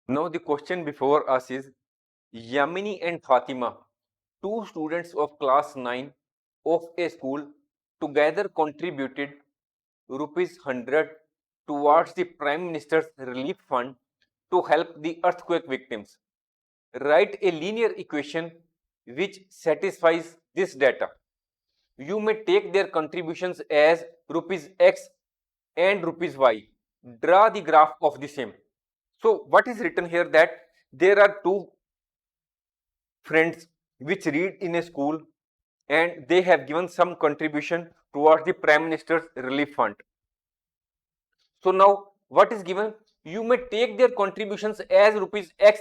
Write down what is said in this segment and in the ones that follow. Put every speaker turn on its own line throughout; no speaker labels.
Now the question before us is Yamini and Fatima, two students of class 9 of a school, together contributed rupees 100 towards the Prime Minister's Relief Fund to help the earthquake victims. Write a linear equation which satisfies this data. You may take their contributions as rupees X and rupees Y. Draw the graph of the same. So what is written here, that there are two friends which read in a school and they have given some contribution towards the Prime Minister's Relief Fund. So now what is given? You may take their contributions as rupees X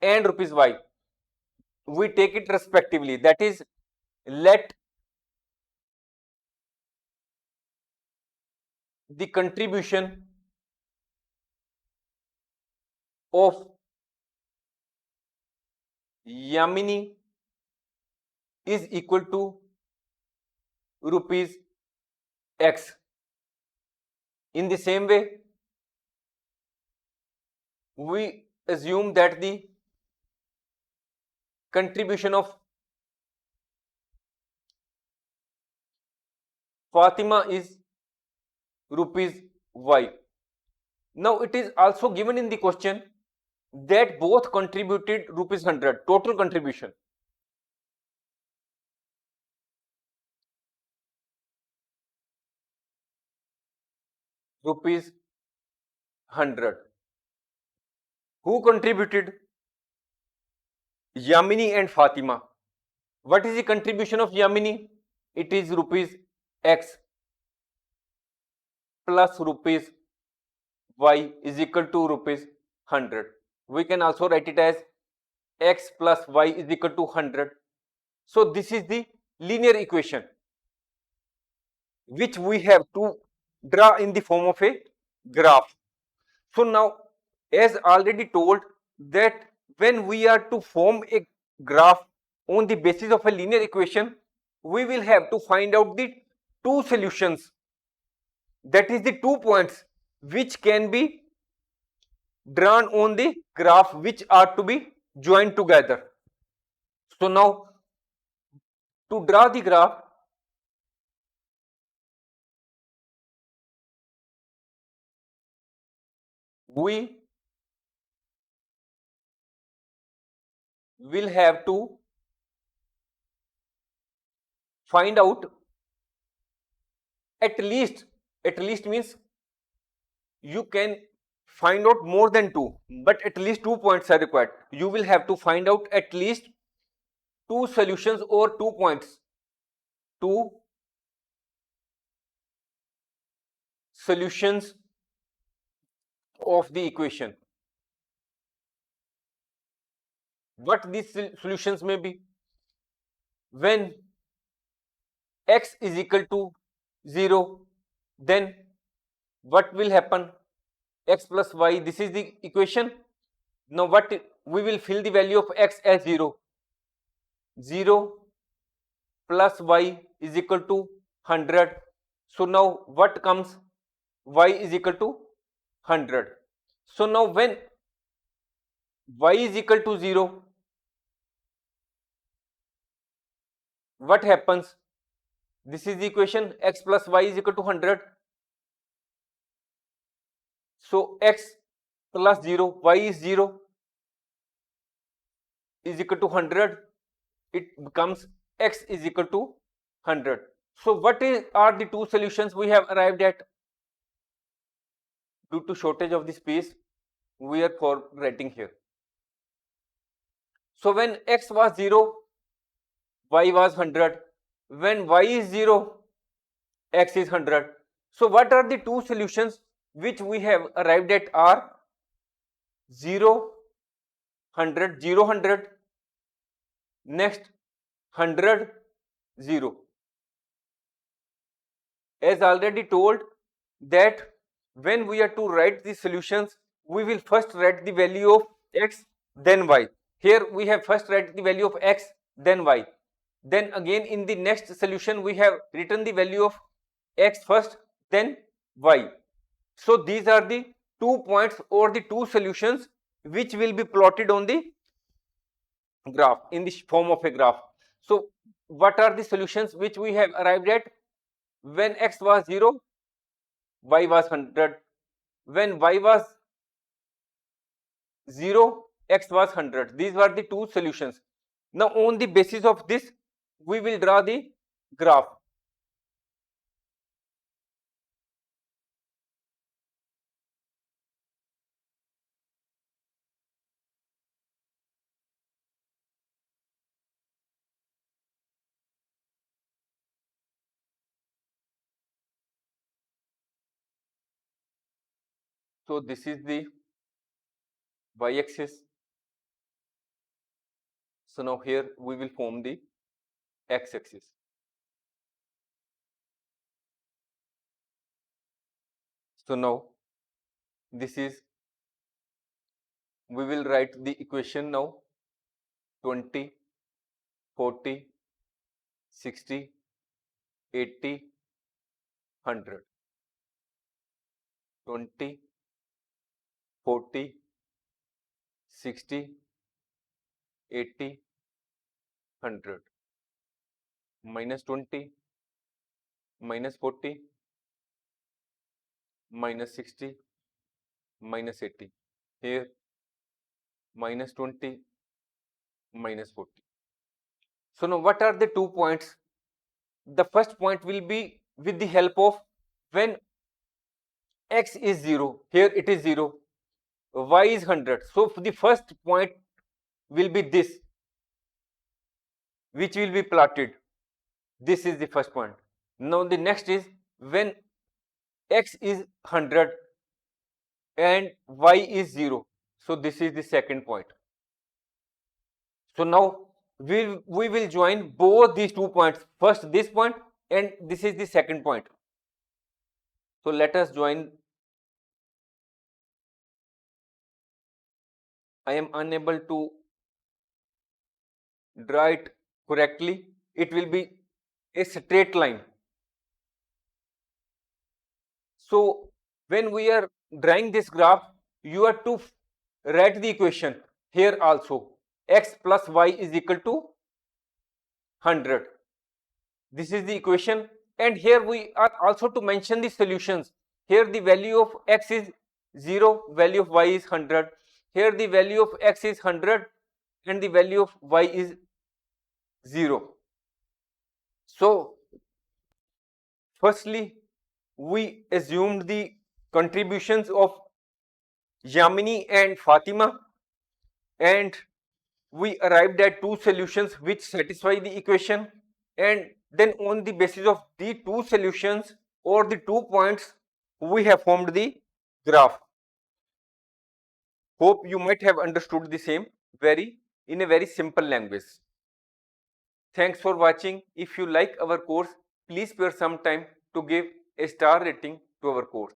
and rupees Y. We take it respectively. That is, let the contribution of Yamini is equal to rupees X. In the same way, we assume that the contribution of Fatima is rupees Y. Now it is also given in the question that both contributed rupees 100, total contribution. Rupees 100. Who contributed? Yamini and Fatima. What is the contribution of Yamini? It is rupees X plus rupees Y is equal to rupees 100. We can also write it as X plus Y is equal to 100. So this is the linear equation which we have to draw in the form of a graph. So now, as already told, that when we are to form a graph on the basis of a linear equation, we will have to find out the two solutions, that is the 2 points which can be drawn on the graph, which are to be joined together. So now, to draw the graph, we will have to find out at least means you can find out more than two, but at least 2 points are required. You will have to find out at least two solutions or 2 points, two solutions of the equation. What these solutions may be? When x is equal to 0, then what will happen? X plus y, this is the equation. Now what we will fill the value of x as 0. 0 plus y is equal to 100. So now what comes? Y is equal to 100. So now when y is equal to 0, what happens? This is the equation, x plus y is equal to 100. So x plus 0, y is 0 is equal to 100. It becomes x is equal to 100. So what are the two solutions we have arrived at? Due to shortage of the space, we are for writing here. So when x was 0, y was 100. When y is 0, x is 100. So what are the two solutions which we have arrived at are 0, 100, 0, 100, next 100, 0. As already told, that when we are to write the solutions, we will first write the value of x, then y. Here we have first write the value of x, then y. Then again in the next solution we have written the value of x first, then y. So these are the 2 points or the two solutions which will be plotted on the graph in the form of a graph. So what are the solutions which we have arrived at? When x was 0, y was 100. When y was 0, x was 100. These were the two solutions. Now on the basis of this, we will draw the graph. So this is the y-axis. So now here we will form the x-axis. So now this is, we will write the equation now: 20, 40, 60, 80, 100. 20, 40, 60, 80, 100. Minus 20, minus 40, minus 60, minus 80. Here minus 20, minus 40. So now what are the 2 points? The first point will be with the help of, when x is 0, here it is 0, y is 100. So the first point will be this, which will be plotted. This is the first point. Now the next is when x is 100 and y is 0. So this is the second point. So now we will join both these 2 points. First this point, and this is the second point. So let us join. I am unable to draw it correctly. It will be a straight line. So when we are drawing this graph, you have to write the equation here also. X plus y is equal to 100. This is the equation, and here we are also to mention the solutions. Here the value of x is 0, value of y is 100. Here the value of x is 100 and the value of y is 0. So firstly, we assumed the contributions of Yamini and Fatima, and we arrived at two solutions which satisfy the equation, and then on the basis of the two solutions or the 2 points, we have formed the graph. Hope you might have understood the same in a very simple language. Thanks for watching. If you like our course, please spare some time to give a star rating to our course.